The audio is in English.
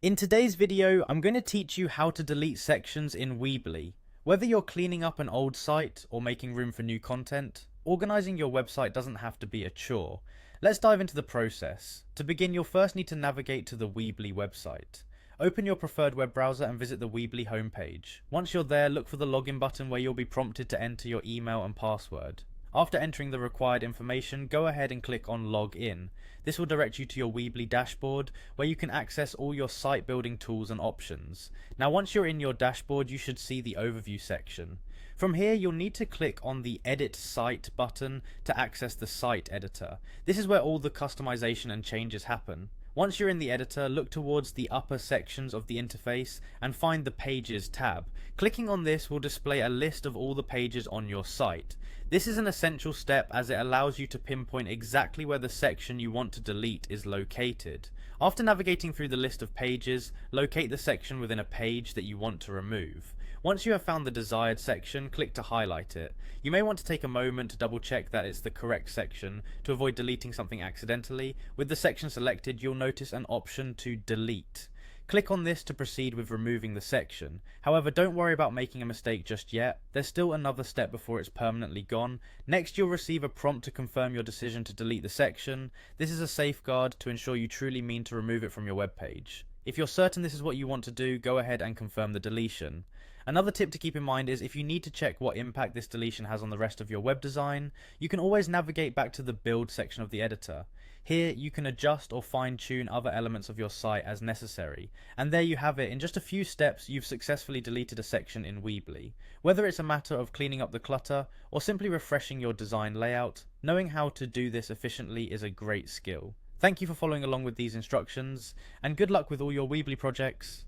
In today's video, I'm going to teach you how to delete sections in Weebly. Whether you're cleaning up an old site or making room for new content, organizing your website doesn't have to be a chore. Let's dive into the process. To begin, you'll first need to navigate to the Weebly website. Open your preferred web browser and visit the Weebly homepage. Once you're there, look for the login button where you'll be prompted to enter your email and password. After entering the required information, go ahead and click on Log In. This will direct you to your Weebly dashboard where you can access all your site building tools and options. Now once you're in your dashboard, you should see the overview section. From here, you'll need to click on the Edit Site button to access the site editor. This is where all the customization and changes happen. Once you're in the editor, look towards the upper sections of the interface and find the Pages tab. Clicking on this will display a list of all the pages on your site. This is an essential step as it allows you to pinpoint exactly where the section you want to delete is located. After navigating through the list of pages, locate the section within a page that you want to remove. Once you have found the desired section, click to highlight it. You may want to take a moment to double check that it's the correct section to avoid deleting something accidentally. With the section selected, you'll notice an option to delete. Click on this to proceed with removing the section. However, don't worry about making a mistake just yet. There's still another step before it's permanently gone. Next, you'll receive a prompt to confirm your decision to delete the section. This is a safeguard to ensure you truly mean to remove it from your web page. If you're certain this is what you want to do, go ahead and confirm the deletion. Another tip to keep in mind is if you need to check what impact this deletion has on the rest of your web design, you can always navigate back to the build section of the editor. Here you can adjust or fine-tune other elements of your site as necessary. And there you have it. In just a few steps, you've successfully deleted a section in Weebly. Whether it's a matter of cleaning up the clutter or simply refreshing your design layout, knowing how to do this efficiently is a great skill. Thank you for following along with these instructions, and good luck with all your Weebly projects.